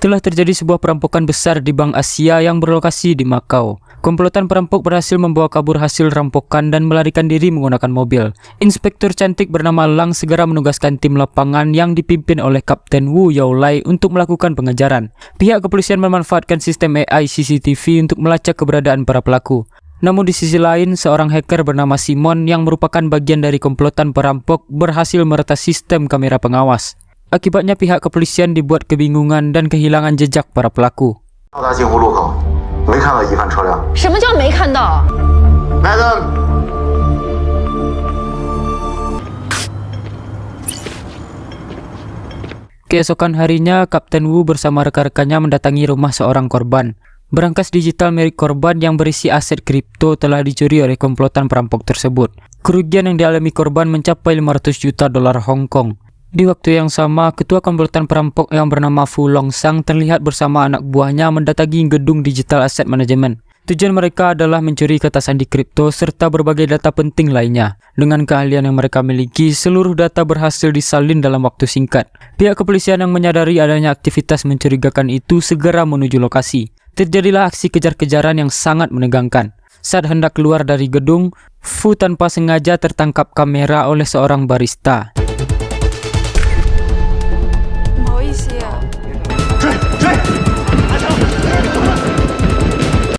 telah terjadi sebuah perampokan besar di Bank Asia yang berlokasi di Makau. Komplotan perampok berhasil membawa kabur hasil rampokan dan melarikan diri menggunakan mobil. Inspektur cantik bernama Lang segera menugaskan tim lapangan yang dipimpin oleh Kapten Wu Yaolai untuk melakukan pengejaran. Pihak kepolisian memanfaatkan sistem AI CCTV untuk melacak keberadaan para pelaku. Namun di sisi lain, seorang hacker bernama Simon yang merupakan bagian dari komplotan perampok berhasil meretas sistem kamera pengawas. Akibatnya pihak kepolisian dibuat kebingungan dan kehilangan jejak para pelaku. 没看到疑犯车辆。什么叫没看到 Madam， Keesokan harinya, Kapten Wu bersama rekan-rekannya mendatangi rumah seorang korban. Berangkas digital milik korban yang berisi aset kripto telah dicuri oleh komplotan perampok tersebut. Kerugian yang dialami korban mencapai 500 juta dolar Hong Kong. Di waktu yang sama, ketua komplotan perampok yang bernama Fu Longsang terlihat bersama anak buahnya mendatangi gedung digital asset management. Tujuan mereka adalah mencuri kertas sandi kripto serta berbagai data penting lainnya. Dengan keahlian yang mereka miliki, seluruh data berhasil disalin dalam waktu singkat. Pihak kepolisian yang menyadari adanya aktivitas mencurigakan itu segera menuju lokasi. Terjadilah aksi kejar-kejaran yang sangat menegangkan. Saat hendak keluar dari gedung, Fu tanpa sengaja tertangkap kamera oleh seorang barista.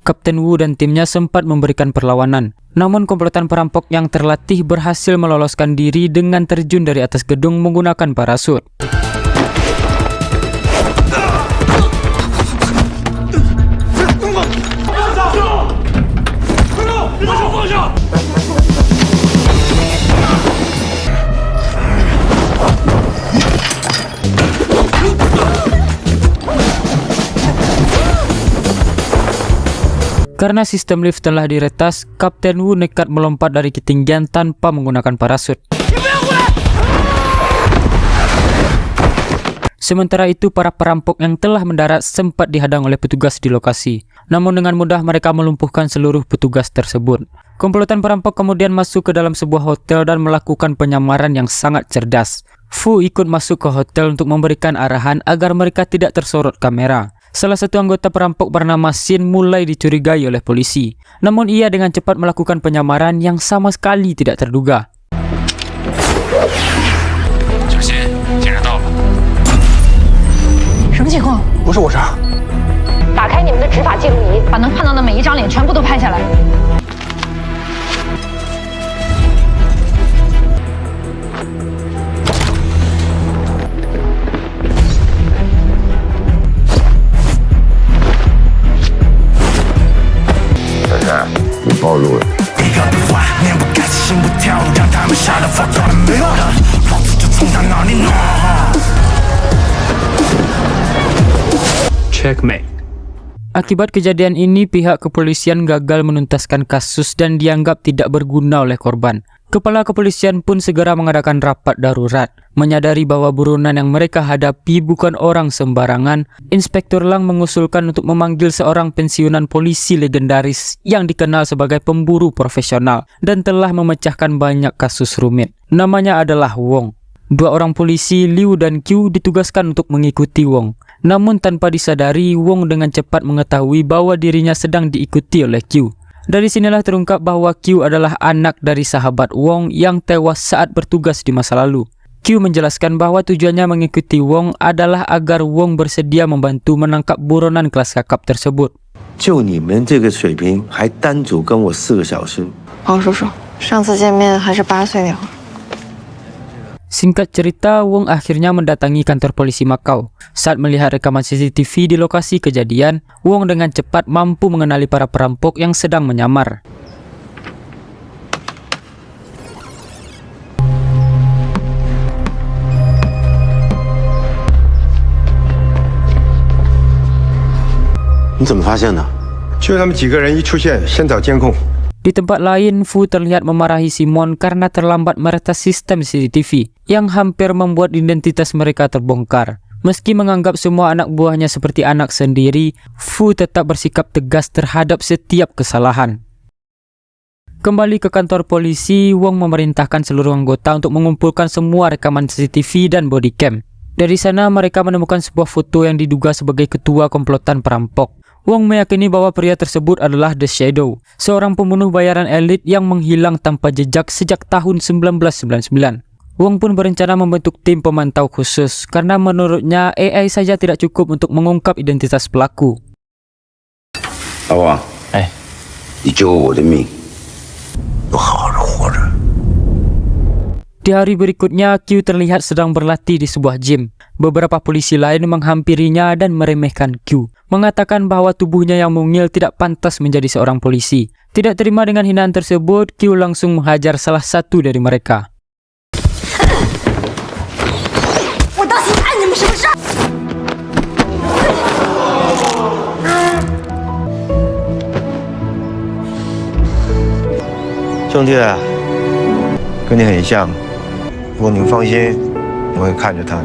Kapten Wu dan timnya sempat memberikan perlawanan. Namun komplotan perampok yang terlatih berhasil meloloskan diri dengan terjun dari atas gedung menggunakan parasut. Karena sistem lift telah diretas, Kapten Wu nekat melompat dari ketinggian tanpa menggunakan parasut. Sementara itu, para perampok yang telah mendarat sempat dihadang oleh petugas di lokasi. Namun dengan mudah mereka melumpuhkan seluruh petugas tersebut. Komplotan perampok kemudian masuk ke dalam sebuah hotel dan melakukan penyamaran yang sangat cerdas. Fu ikut masuk ke hotel untuk memberikan arahan agar mereka tidak tersorot kamera. Salah satu anggota perampok bernama Xin mulai dicurigai oleh polisi. Namun ia dengan cepat melakukan penyamaran yang sama sekali tidak terduga. 小心，警察到了。什么情况？不是我杀。打开你们的执法记录仪，把能看到的每一张脸全部都拍下来。 你暴露了。一个不坏，面不改色心不跳，让他们吓得发抖了没有了，老子就从他那里弄。Checkmate. Akibat kejadian ini, pihak kepolisian gagal menuntaskan kasus dan dianggap tidak berguna oleh korban. Kepala kepolisian pun segera mengadakan rapat darurat. Menyadari bahwa buronan yang mereka hadapi bukan orang sembarangan, Inspektur Lang mengusulkan untuk memanggil seorang pensiunan polisi legendaris yang dikenal sebagai pemburu profesional dan telah memecahkan banyak kasus rumit. Namanya adalah Wong. Dua orang polisi, Liu dan Qiu, ditugaskan untuk mengikuti Wong. Namun tanpa disadari, Wong dengan cepat mengetahui bahwa dirinya sedang diikuti oleh Qiu. Dari sinilah terungkap bahwa Qiu adalah anak dari sahabat Wong yang tewas saat bertugas di masa lalu. Qiu menjelaskan bahwa tujuannya mengikuti Wong adalah agar Wong bersedia membantu menangkap buronan kelas kakap tersebut. 就你们这个水平，还单独跟我4个小时。王叔叔，上次见面还是8岁那会儿。 Singkat cerita, Wong akhirnya mendatangi kantor polisi Makau. Saat melihat rekaman CCTV di lokasi kejadian, Wong dengan cepat mampu mengenali para perampok yang sedang menyamar. "你怎么发现的？就他们几个人一出现，先找监控。 Di tempat lain, Fu terlihat memarahi Simon karena terlambat meretas sistem CCTV yang hampir membuat identitas mereka terbongkar. Meski menganggap semua anak buahnya seperti anak sendiri, Fu tetap bersikap tegas terhadap setiap kesalahan. Kembali ke kantor polisi, Wong memerintahkan seluruh anggota untuk mengumpulkan semua rekaman CCTV dan bodycam. Dari sana mereka menemukan sebuah foto yang diduga sebagai ketua komplotan perampok. Wong meyakini bahwa pria tersebut adalah The Shadow, seorang pembunuh bayaran elit yang menghilang tanpa jejak sejak tahun 1999. Wong pun berencana membentuk tim pemantau khusus karena menurutnya AI saja tidak cukup untuk mengungkap identitas pelaku. 老王，哎，你救我的命，我好好活着。 Di hari berikutnya, Q terlihat sedang berlatih di sebuah gym. Beberapa polisi lain menghampirinya dan meremehkan Q, mengatakan bahwa tubuhnya yang mungil tidak pantas menjadi seorang polisi. Tidak terima dengan hinaan tersebut, Q langsung menghajar salah satu dari mereka. 我当心干你们什么事？ 兄弟，跟你很像，不过你们放心，我会看着他的。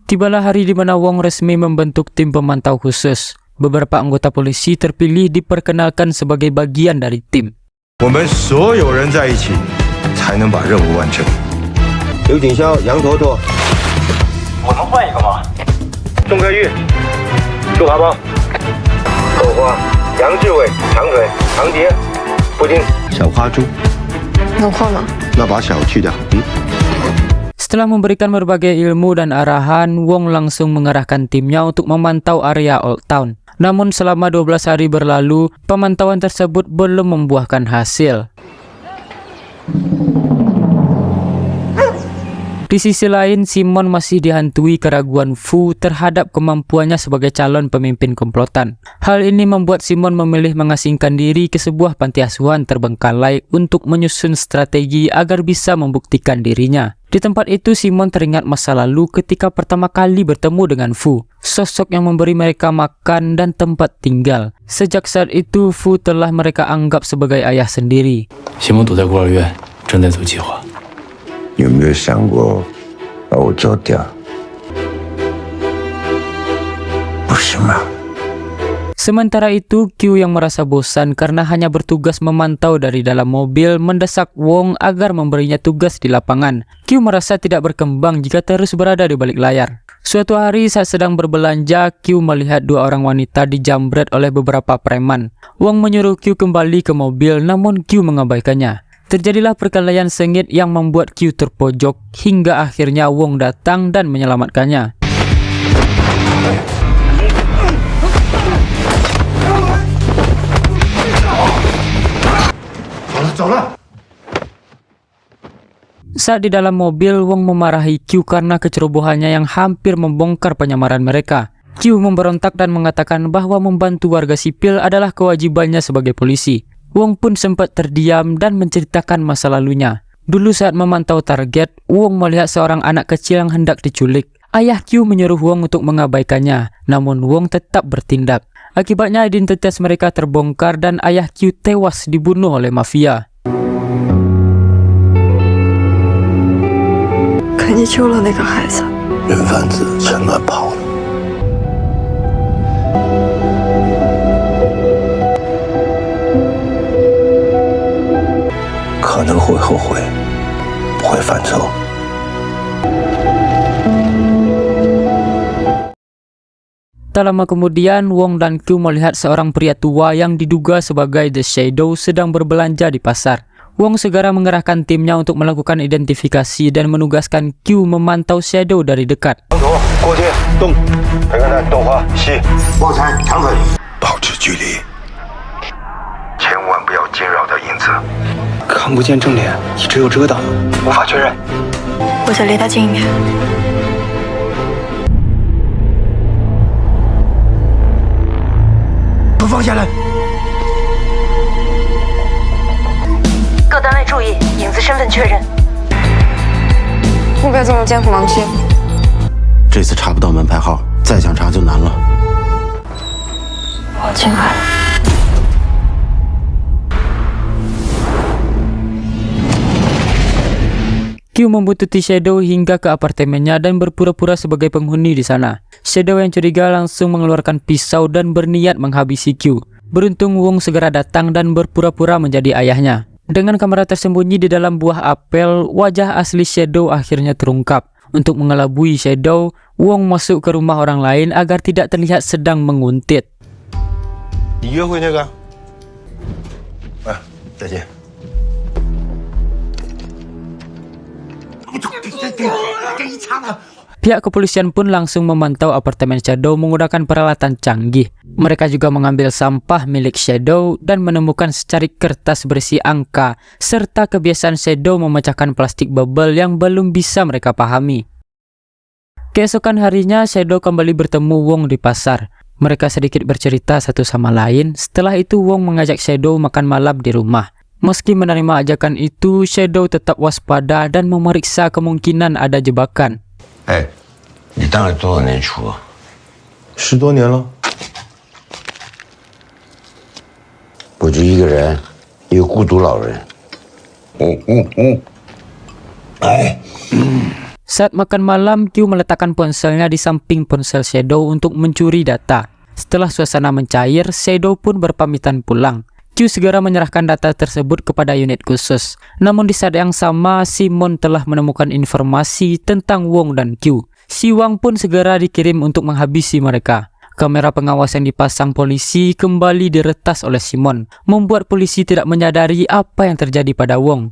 Tibalah hari di mana Wong resmi membentuk tim pemantau khusus. Beberapa anggota polisi terpilih diperkenalkan sebagai bagian dari tim. 我们所有人在一起，才能把任务完成。刘锦霄、杨坨坨，我能换一个吗？宋克玉、朱华邦、豆花、杨志伟、长腿、长杰、布丁、小花猪。能换吗？那把小去掉。Setelah memberikan berbagai ilmu dan arahan, Wong langsung mengerahkan timnya untuk memantau area Old Town. Namun selama 12 hari berlalu, pemantauan tersebut belum membuahkan hasil. Di sisi lain, Simon masih dihantui keraguan Fu terhadap kemampuannya sebagai calon pemimpin komplotan. Hal ini membuat Simon memilih mengasingkan diri ke sebuah panti asuhan terbengkalai untuk menyusun strategi agar bisa membuktikan dirinya. Di tempat itu, Simon teringat masa lalu ketika pertama kali bertemu dengan Fu, sosok yang memberi mereka makan dan tempat tinggal. Sejak saat itu, Fu telah mereka anggap sebagai ayah sendiri. 西蒙躲在孤儿院，正在走计划。 有没有想过把我做掉？不是吗？ Sementara itu, Q yang merasa bosan karena hanya bertugas memantau dari dalam mobil mendesak Wong agar memberinya tugas di lapangan. Q merasa tidak berkembang jika terus berada di balik layar. Suatu hari saat sedang berbelanja, Q melihat dua orang wanita dijambret oleh beberapa preman. Wong menyuruh Q kembali ke mobil, namun Q mengabaikannya. Terjadilah perkelahian sengit yang membuat Q terpojok hingga akhirnya Wong datang dan menyelamatkannya. Saat di dalam mobil, Wong memarahi Q karena kecerobohannya yang hampir membongkar penyamaran mereka. Q memberontak dan mengatakan bahwa membantu warga sipil adalah kewajibannya sebagai polisi. Wong pun sempat terdiam dan menceritakan masa lalunya. Dulu saat memantau target, Wong melihat seorang anak kecil yang hendak diculik. Ayah Q menyuruh Wong untuk mengabaikannya, namun Wong tetap bertindak. Akibatnya identitas mereka terbongkar dan ayah Q tewas dibunuh oleh mafia. 可你救了那个孩子，人贩子全乱跑了。可能会后悔，不会犯错。 Tak lama kemudian, Wong dan Q melihat seorang pria tua yang diduga sebagai The Shadow sedang berbelanja di pasar. Wong segera mengerahkan timnya untuk melakukan identifikasi dan menugaskan Q memantau Shadow dari dekat. 杨坨、郭天、东、培根蛋、豆花、西、旺财、长腿，保持距离，千万不要惊扰到影子。看不见正脸，你只有遮挡，无法确认。我想离他近一点。都放下来！ 各单位注意，影子身份确认。目标进入监控盲区。这次查不到门牌号，再想查就难了。我进来了。 Q membuntuti Shadow hingga ke apartemennya dan berpura-pura sebagai penghuni di sana. Shadow yang curiga langsung mengeluarkan pisau dan berniat menghabisi Q. Beruntung Wong segera datang dan berpura-pura menjadi ayahnya. Dengan kamera tersembunyi di dalam buah apel, wajah asli Shadow akhirnya terungkap. Untuk mengelabui Shadow, Wong masuk ke rumah orang lain agar tidak terlihat sedang menguntit. 你约会那个？啊，再见。 Pihak kepolisian pun langsung memantau apartemen Shadow menggunakan peralatan canggih. Mereka juga mengambil sampah milik Shadow dan menemukan secarik kertas berisi angka, serta kebiasaan Shadow memecahkan plastik bubble yang belum bisa mereka pahami. Keesokan harinya, Shadow kembali bertemu Wong di pasar. Mereka sedikit bercerita satu sama lain. Setelah itu, Wong mengajak Shadow makan malam di rumah. Meski menerima ajakan itu, Shadow tetap waspada dan memeriksa kemungkinan ada jebakan. 哎，你当了多少年厨10多年了。不止一个人，一个孤独老人。哎， Saat makan malam, Q meletakkan ponselnya di samping ponsel Shadow untuk mencuri data. Setelah suasana mencair, Shadow pun berpamitan pulang. Q segera menyerahkan data tersebut kepada unit khusus. Namun di saat yang sama, Simon telah menemukan informasi tentang Wong dan Q. Si Wang pun segera dikirim untuk menghabisi mereka. Kamera pengawas yang dipasang polisi kembali diretas oleh Simon, membuat polisi tidak menyadari apa yang terjadi pada Wong.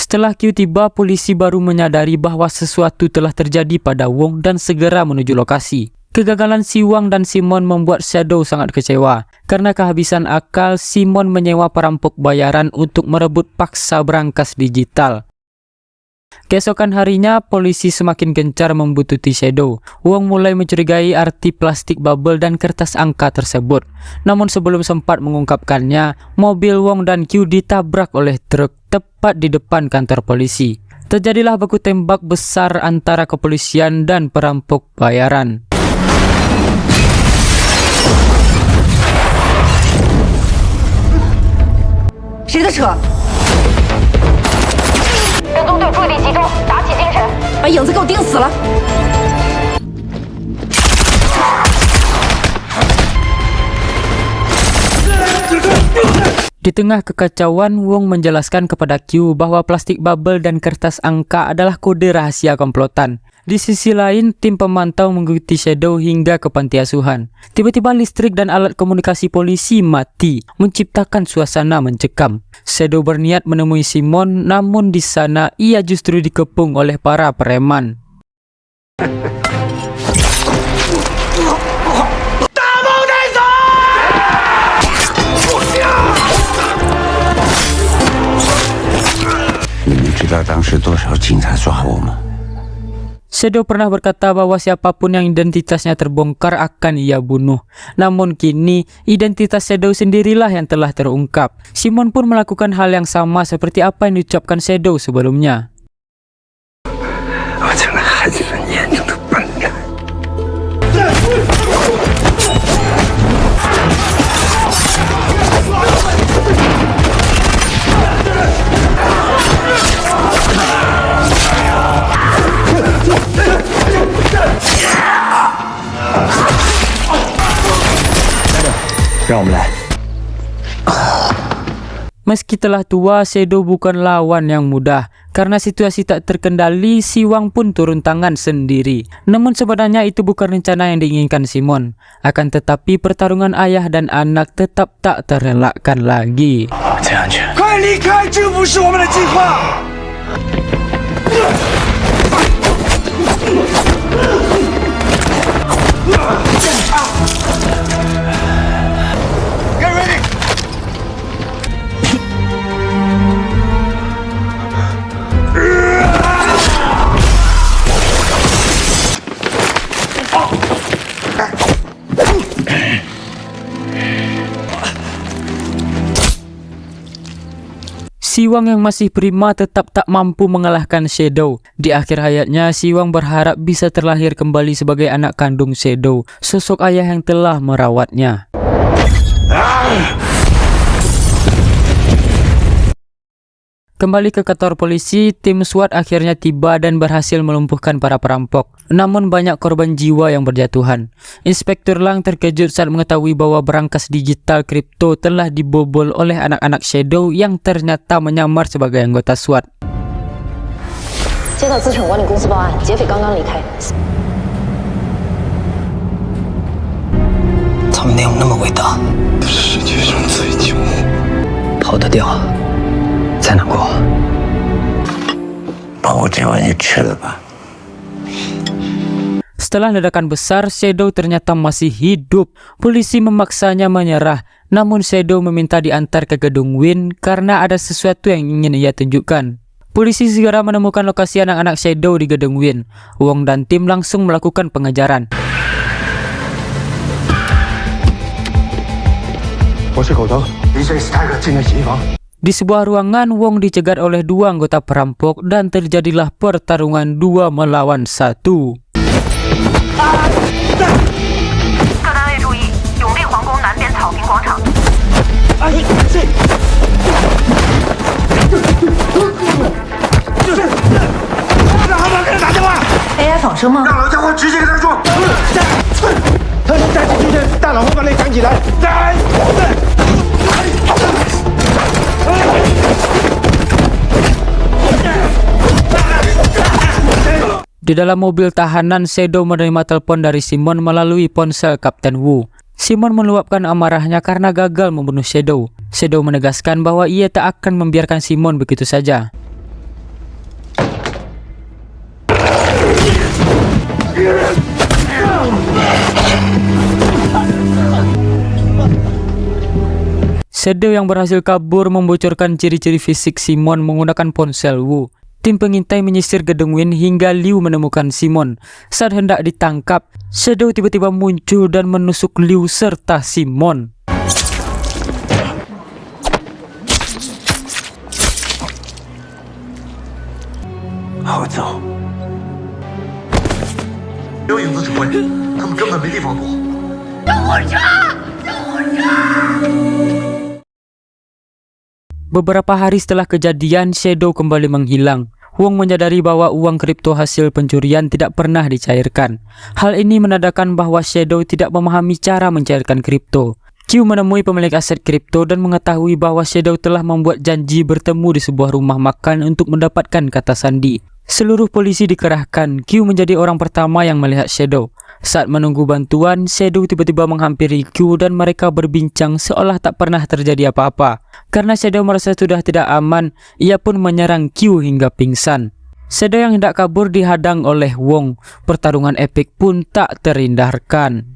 Setelah Q tiba, polisi baru menyadari bahwa sesuatu telah terjadi pada Wong dan segera menuju lokasi. Kegagalan si Wang dan Simon membuat Shadow sangat kecewa. Karena kehabisan akal, Simon menyewa perampok bayaran untuk merebut paksa brankas digital. Keesokan harinya, polisi semakin gencar membuntuti Shadow. Wong mulai mencurigai arti plastik bubble dan kertas angka tersebut. Namun sebelum sempat mengungkapkannya, mobil Wong dan Q ditabrak oleh truk tepat di depan kantor polisi. Terjadilah baku tembak besar antara kepolisian dan perampok bayaran.谁的车？跟踪队注意力集中，打起精神，把影子给我盯死了。 Di tengah kekacauan, Wong menjelaskan kepada Q bahwa plastik bubble dan kertas angka adalah kode rahasia komplotan. Di sisi lain, tim pemantau mengikuti Shadow hingga ke panti asuhan. Tiba-tiba listrik dan alat komunikasi polisi mati, menciptakan suasana mencekam. Shadow berniat menemui Simon, namun di sana ia justru dikepung oleh para preman. 你们知道当时多少警察抓我吗？ Shadow pernah berkata bahwa siapapun yang identitasnya terbongkar akan ia bunuh. Namun kini, identitas Shadow sendirilah yang telah terungkap. Simon pun melakukan hal yang sama seperti apa yang diucapkan Shadow sebelumnya. 我成了害死人眼中的笨蛋。 让我们来。 Meski telah tua, Shadow bukan lawan yang mudah. Karena situasi tak terkendali, si Wang pun turun tangan sendiri. Namun sebenarnya itu bukan rencana yang diinginkan Simon. Akan tetapi pertarungan ayah dan anak tetap tak terelakkan lagi. 最安全。 快离开！这不是我们的计划。 Get ready！ Si Wang yang masih prima tetap tak mampu mengalahkan Shadow. Di akhir hayatnya, si Wang berharap bisa terlahir kembali sebagai anak kandung Shadow, sosok ayah yang telah merawatnya. Kembali ke kantor polisi, tim SWAT akhirnya tiba dan berhasil melumpuhkan para perampok. Namun banyak korban jiwa yang berjatuhan. Inspektur Lang terkejut saat mengetahui bahwa berangkas digital kripto telah dibobol oleh anak-anak Shadow yang ternyata menyamar sebagai anggota SWAT. 接到资产管理公司报案，劫匪刚刚离开。他们内容那么伟大，世界上最穷，跑得掉，再难过。把我这碗也吃了吧。 Setelah ledakan besar, Shadow ternyata masih hidup. Polisi memaksanya menyerah, namun Shadow meminta diantar ke gedung Win karena ada sesuatu yang ingin ia tunjukkan. Polisi segera menemukan lokasi anak-anak Shadow di gedung Win. Wong dan tim langsung melakukan pengejaran. Di sebuah ruangan, Wong dicegat oleh 2 anggota perampok dan terjadilah pertarungan 2 melawan 1. 各单位注意，永定皇宫南边草坪广场。让他们给人打电话， AI 仿生吗？让老家伙直接给他说。站起身，大老婆把那赶起来。 Di dalam mobil tahanan, Shadow menerima telepon dari Simon melalui ponsel Kapten Wu. Simon meluapkan amarahnya karena gagal membunuh Shadow. Shadow menegaskan bahwa ia tak akan membiarkan Simon begitu saja. Shadow yang berhasil kabur membocorkan ciri-ciri fisik Simon menggunakan ponsel Wu. Tim pengintai menyisir gedung Win hingga Liu menemukan Simon. Saat hendak ditangkap, Shadow tiba-tiba muncul dan menusuk Liu serta Simon.好走。有影子指挥，他们根本没地方躲。 Beberapa hari setelah kejadian, Shadow kembali menghilang. Wong menyadari bahwa uang kripto hasil pencurian tidak pernah dicairkan. Hal ini menandakan bahwa Shadow tidak memahami cara mencairkan kripto. Q menemui pemilik aset kripto dan mengetahui bahwa Shadow telah membuat janji bertemu di sebuah rumah makan untuk mendapatkan kata sandi. Seluruh polisi dikerahkan. Q menjadi orang pertama yang melihat Shadow. Saat menunggu bantuan, Shadow tiba-tiba menghampiri Q dan mereka berbincang seolah tak pernah terjadi apa-apa. Karena Shadow merasa sudah tidak aman, ia pun menyerang Q hingga pingsan. Shadow yang hendak kabur dihadang oleh Wong. Pertarungan epik pun tak terhindarkan.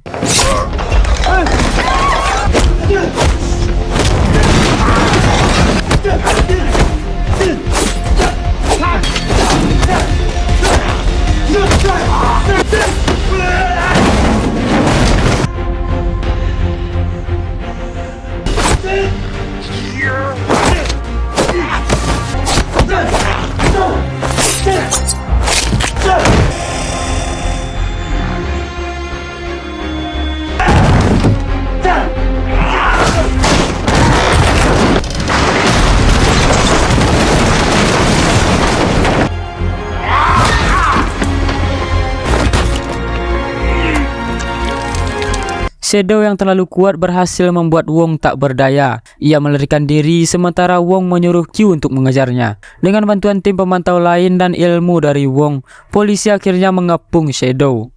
Shadow yang terlalu kuat berhasil membuat Wong tak berdaya. Ia melarikan diri sementara Wong menyuruh Q untuk mengejarnya. Dengan bantuan tim pemantau lain dan ilmu dari Wong, polisi akhirnya mengepung Shadow.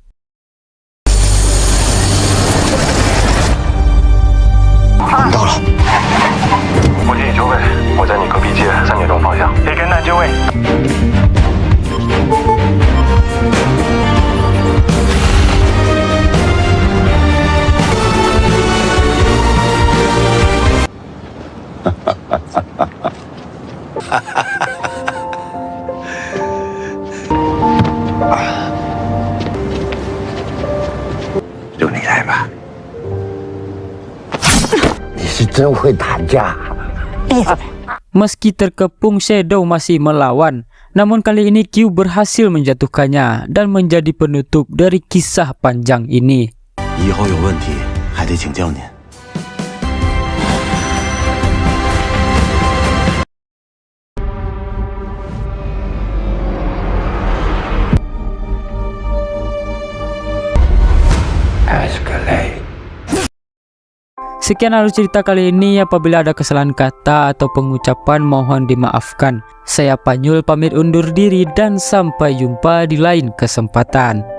到了，附近已就位，我在你隔壁街3点钟方向，可以跟南就位。 就你来吧。你是真会打架。 Meski terkepung, Shadow masih melawan. Namun kali ini Q berhasil menjatuhkannya dan menjadi penutup dari kisah panjang ini. 以后有问题还得请教您。Sekian alur cerita kali ini. Apabila ada kesalahan kata atau pengucapan mohon dimaafkan. Saya Panyul pamit undur diri dan sampai jumpa di lain kesempatan.